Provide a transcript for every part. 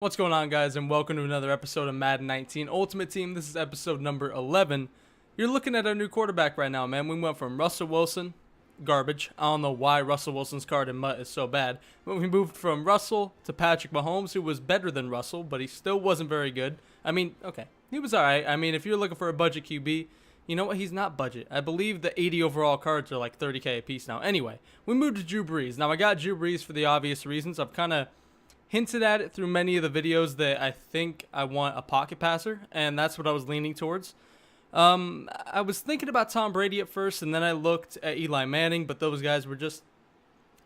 What's going on, guys, and welcome to another episode of Madden 19 Ultimate Team. This is episode number 11. You're looking at our new quarterback right now, man. We went from Russell Wilson, garbage. I don't know why Russell Wilson's card in MUT is so bad. But we moved from Russell to Patrick Mahomes, who was better than Russell, but he still wasn't very good. I mean, okay, he was all right. I mean, if you're looking for a budget QB, you know what? He's not budget. I believe the 80 overall cards are like $30K a piece now. Anyway, we moved to Drew Brees. Now, I got Drew Brees for the obvious reasons. I've kind of hinted at it through many of the videos that I think I want a pocket passer, and that's what I was leaning towards. I was thinking about Tom Brady at first, and then I looked at Eli Manning, but those guys were just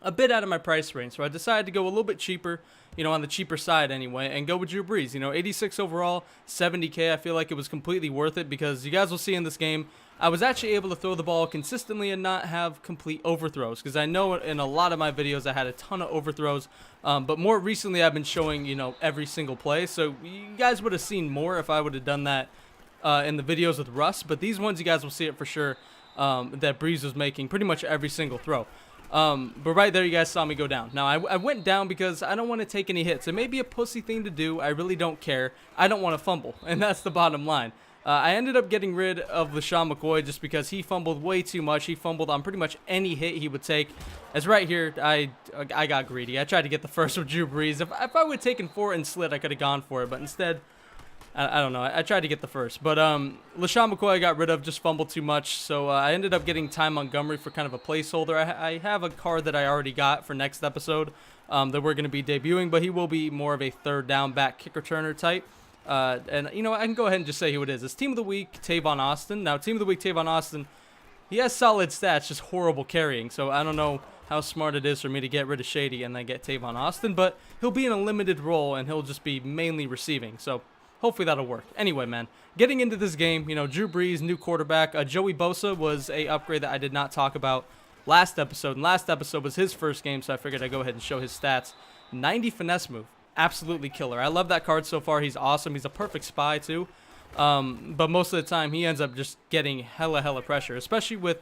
a bit out of my price range, so I decided to go a little bit cheaper, on the cheaper side anyway, and go with Drew Brees. 86 overall, 70K, I feel like it was completely worth it because you guys will see in this game, I was actually able to throw the ball consistently and not have complete overthrows, because I know in a lot of my videos I had a ton of overthrows, but more recently I've been showing, every single play, so you guys would have seen more if I would have done that in the videos with Russ, but these ones you guys will see it for sure, that Brees was making pretty much every single throw. But right there, you guys saw me go down. Now, I went down because I don't want to take any hits. It may be a pussy thing to do. I really don't care. I don't want to fumble, and that's the bottom line. I ended up getting rid of LaShawn McCoy just because he fumbled way too much. He fumbled on pretty much any hit he would take. As right here, I got greedy. I tried to get the first with Drew Brees. If I would have taken 4 and slid, I could have gone for it. But instead, I don't know. I tried to get the first. But LaShawn McCoy I got rid of, just fumbled too much. So I ended up getting Ty Montgomery for kind of a placeholder. I have a card that I already got for next episode that we're going to be debuting. But he will be more of a third down back kick returner type. And, I can go ahead and just say who it is. It's Team of the Week, Tavon Austin. Now, Team of the Week, Tavon Austin, he has solid stats, just horrible carrying. So I don't know how smart it is for me to get rid of Shady and then get Tavon Austin. But he'll be in a limited role, and he'll just be mainly receiving. So hopefully that'll work. Anyway, man, getting into this game, Drew Brees, new quarterback. Joey Bosa was a upgrade that I did not talk about last episode. And last episode was his first game, so I figured I'd go ahead and show his stats. 90 finesse move. Absolutely killer. I love that card so far. He's awesome. He's a perfect spy too. But most of the time he ends up just getting hella pressure, especially with,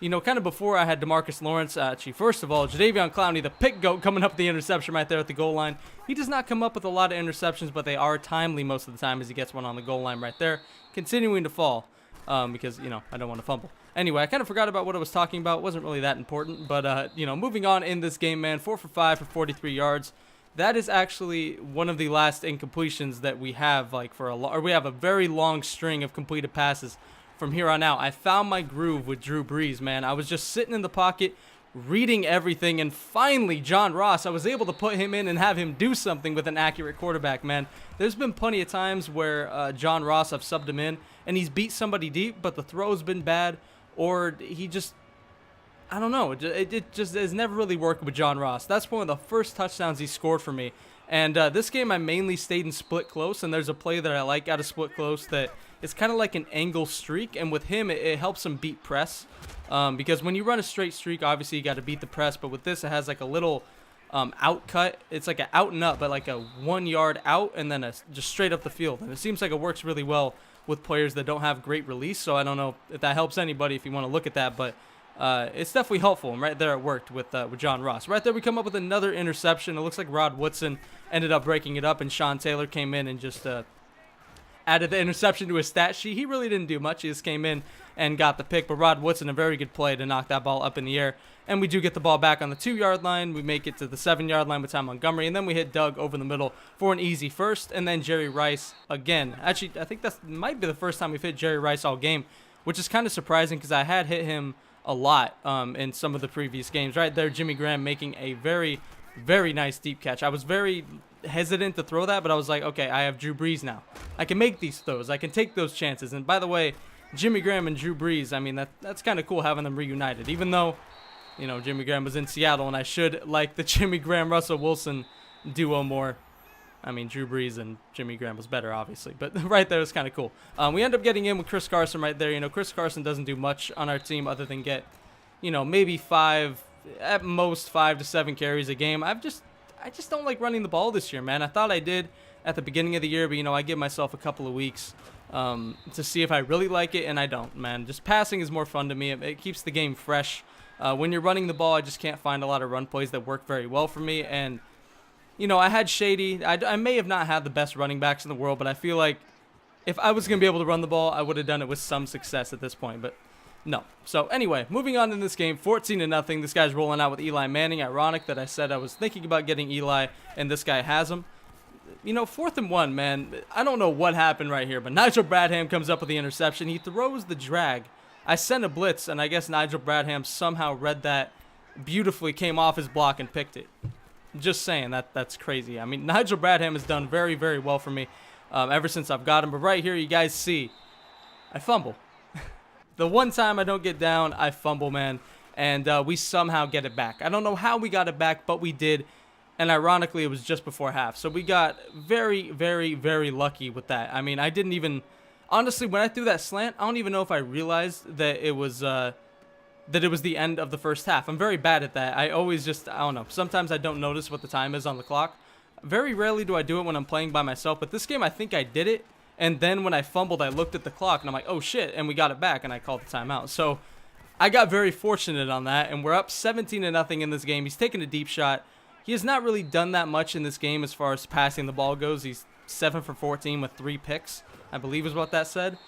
kind of before I had DeMarcus Lawrence. Actually, first of all, Jadeveon Clowney, the pick goat, coming up with the interception right there at the goal line. He does not come up with a lot of interceptions, but they are timely most of the time as he gets one on the goal line right there, continuing to fall because, I don't want to fumble. Anyway, I kind of forgot about what I was talking about. It wasn't really that important, but, moving on in this game, man, 4 for 5 for 43 yards. That is actually one of the last incompletions that we have, we have a very long string of completed passes from here on out. I found my groove with Drew Brees, man. I was just sitting in the pocket, reading everything, and finally, John Ross, I was able to put him in and have him do something with an accurate quarterback, man. There's been plenty of times where John Ross, I've subbed him in, and he's beat somebody deep, but the throw's been bad, or he just, I don't know. It just has never really worked with John Ross. That's one of the first touchdowns he scored for me. And this game I mainly stayed in split close, and there's a play that I like out of split close that it's kind of like an angle streak, and with him it helps him beat press. Because when you run a straight streak, obviously you got to beat the press, but with this it has like a little out cut. It's like an out and up, but like a 1 yard out and then just straight up the field. And it seems like it works really well with players that don't have great release, so I don't know if that helps anybody if you want to look at that, but it's definitely helpful, and right there it worked with John Ross. Right there we come up with another interception. It looks like Rod Woodson ended up breaking it up, and Sean Taylor came in and just added the interception to his stat sheet. He really didn't do much. He just came in and got the pick, but Rod Woodson, a very good play to knock that ball up in the air. And we do get the ball back on the 2-yard line. We make it to the 7-yard line with Ty Montgomery, and then we hit Doug over the middle for an easy first, and then Jerry Rice again. Actually, I think that might be the first time we've hit Jerry Rice all game, which is kind of surprising because I had hit him a lot in some of the previous games. Right there, Jimmy Graham making a very nice deep catch. I was very hesitant to throw that, but I was like, okay, I have Drew Brees now. I can make these throws. I can take those chances. And by the way, Jimmy Graham and Drew Brees, I mean, that's kind of cool having them reunited, even though, Jimmy Graham was in Seattle, and I should like the Jimmy Graham-Russell Wilson duo more. I mean, Drew Brees and Jimmy Graham was better, obviously, but right there was kind of cool. We end up getting in with Chris Carson right there. Chris Carson doesn't do much on our team other than get, maybe at most 5 to 7 carries a game. I just don't like running the ball this year, man. I thought I did at the beginning of the year, but, I give myself a couple of weeks to see if I really like it, and I don't, man. Just passing is more fun to me. It keeps the game fresh. When you're running the ball, I just can't find a lot of run plays that work very well for me, and I had Shady. I may have not had the best running backs in the world, but I feel like if I was going to be able to run the ball, I would have done it with some success at this point, but no. So anyway, moving on in this game, 14-0. This guy's rolling out with Eli Manning. Ironic that I said I was thinking about getting Eli, and this guy has him. 4th and 1, man. I don't know what happened right here, but Nigel Bradham comes up with the interception. He throws the drag. I sent a blitz, and I guess Nigel Bradham somehow read that beautifully, came off his block, and picked it. Just saying, that's crazy. I mean, Nigel Bradham has done very, very well for me ever since I've got him. But right here, you guys see, I fumble. The one time I don't get down, I fumble, man. And we somehow get it back. I don't know how we got it back, but we did. And ironically, it was just before half. So we got very, very, very lucky with that. I mean, I didn't even... Honestly, when I threw that slant, I don't even know if I realized that it was the end of the first half. I'm very bad at that. I always just... I don't know. Sometimes I don't notice what the time is on the clock. Very rarely do I do it when I'm playing by myself. But this game, I think I did it. And then when I fumbled, I looked at the clock. And I'm like, oh, shit. And we got it back. And I called the timeout. So I got very fortunate on that. And we're up 17-0 in this game. He's taking a deep shot. He has not really done that much in this game as far as passing the ball goes. He's 7 for 14 with 3 picks, I believe is what that said.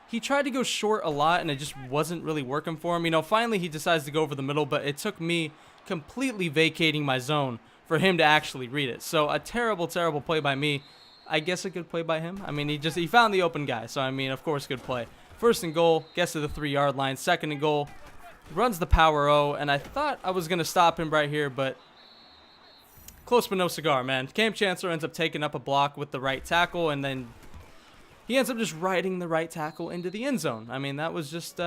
He tried to go short a lot, and it just wasn't really working for him. Finally he decides to go over the middle, but it took me completely vacating my zone for him to actually read it. So a terrible, terrible play by me. I guess a good play by him. I mean, he found the open guy, so I mean, of course, good play. 1st and goal, gets to the 3-yard line. 2nd and goal, runs the power O, and I thought I was going to stop him right here, but close but no cigar, man. Cam Chancellor ends up taking up a block with the right tackle, and then he ends up just riding the right tackle into the end zone. I mean, that was just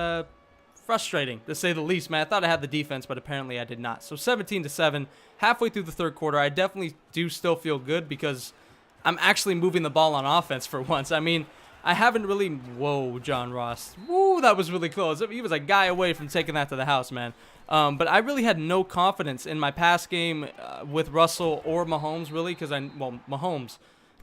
frustrating, to say the least, man. I thought I had the defense, but apparently I did not. So 17-7, halfway through the 3rd quarter, I definitely do still feel good because I'm actually moving the ball on offense for once. I mean, I haven't really... Whoa, John Ross. Woo, that was really close. He was a guy away from taking that to the house, man. But I really had no confidence in my pass game with Russell or Mahomes, really, because Mahomes,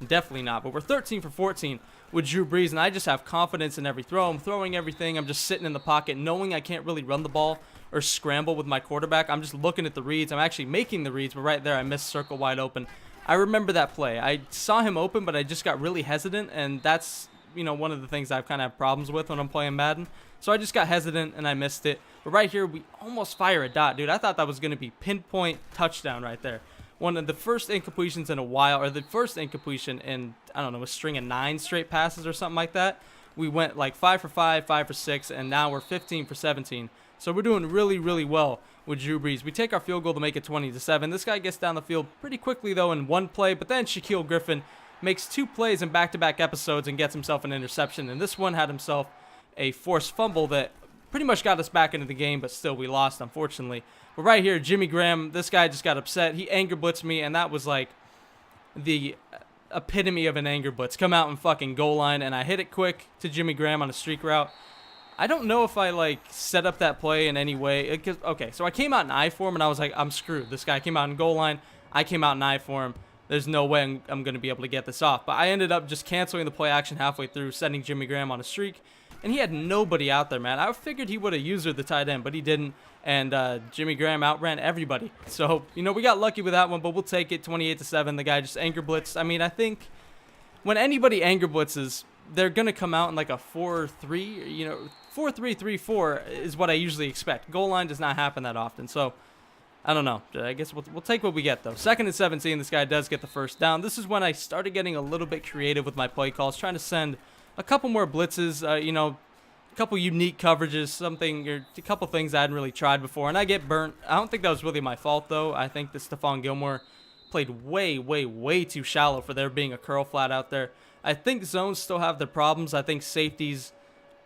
definitely not. But we're 13 for 14 with Drew Brees, and I just have confidence in every throw. I'm throwing everything. I'm just sitting in the pocket, knowing I can't really run the ball or scramble with my quarterback. I'm just looking at the reads. I'm actually making the reads, but right there I missed circle wide open. I remember that play. I saw him open, but I just got really hesitant, and that's one of the things I've kind of have problems with when I'm playing Madden. So I just got hesitant, and I missed it. But right here, we almost fire a dot, dude. I thought that was going to be pinpoint touchdown right there. One of the first incompletions in a while, or the first incompletion in, I don't know, a string of 9 straight passes or something like that. We went like 5 for 5, 5 for 6, and now we're 15 for 17. So we're doing really, really well with Drew Brees. We take our field goal to make it 20-7. This guy gets down the field pretty quickly, though, in one play. But then Shaquille Griffin makes 2 plays in back-to-back episodes and gets himself an interception. And this one had himself a forced fumble that pretty much got us back into the game, but still we lost, unfortunately. But right here, Jimmy Graham, this guy just got upset. He anger blitzed me, and that was like the epitome of an anger blitz. Come out and fucking goal line, and I hit it quick to Jimmy Graham on a streak route. I don't know if I set up that play in any way. Okay, so I came out in I for him, and I was like, I'm screwed. This guy came out in goal line. I came out in I for him. There's no way I'm going to be able to get this off. But I ended up just canceling the play action halfway through, sending Jimmy Graham on a streak. And he had nobody out there, man. I figured he would have used the tight end, but he didn't. And Jimmy Graham outran everybody. So, we got lucky with that one, but we'll take it 28-7. The guy just anger blitzed. I mean, I think when anybody anger blitzes, they're going to come out in like a 4-3, 4-3-3-4 is what I usually expect. Goal line does not happen that often. So, I don't know. I guess we'll take what we get, though. 2nd and 17, this guy does get the first down. This is when I started getting a little bit creative with my play calls, trying to send a couple more blitzes, a couple unique coverages, a couple things I hadn't really tried before, and I get burnt. I don't think that was really my fault, though. I think that Stephon Gilmore played way, way, way too shallow for there being a curl flat out there. I think zones still have their problems. I think safeties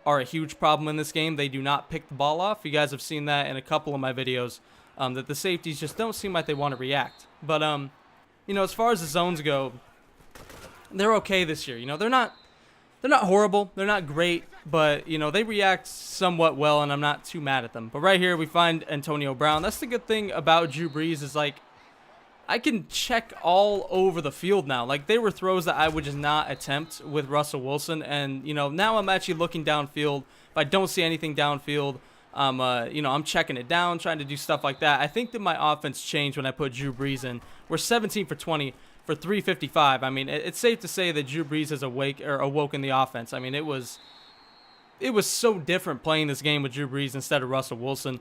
are a huge problem in this game. They do not pick the ball off. You guys have seen that in a couple of my videos, that the safeties just don't seem like they want to react. But, as far as the zones go, they're okay this year. They're not horrible. They're not great, but, they react somewhat well, and I'm not too mad at them. But right here, we find Antonio Brown. That's the good thing about Drew Brees is, I can check all over the field now. They were throws that I would just not attempt with Russell Wilson, and, now I'm actually looking downfield. If I don't see anything downfield, I'm checking it down, trying to do stuff like that. I think that my offense changed when I put Drew Brees in. We're 17 for 20 for 355. I mean, it's safe to say that Drew Brees has awoken the offense. I mean, it was so different playing this game with Drew Brees instead of Russell Wilson.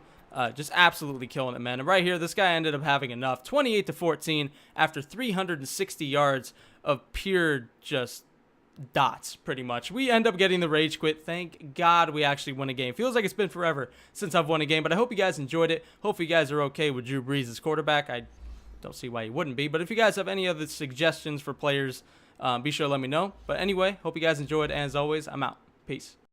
Just absolutely killing it, man. And right here, this guy ended up having enough. 28-14 after 360 yards of pure just dots, pretty much. We end up getting the rage quit. Thank God we actually won a game. Feels like it's been forever since I've won a game, but I hope you guys enjoyed it. Hope you guys are okay with Drew Brees as quarterback. I don't see why you wouldn't be, but if you guys have any other suggestions for players, be sure to let me know. But anyway, hope you guys enjoyed, and as always, I'm out. Peace.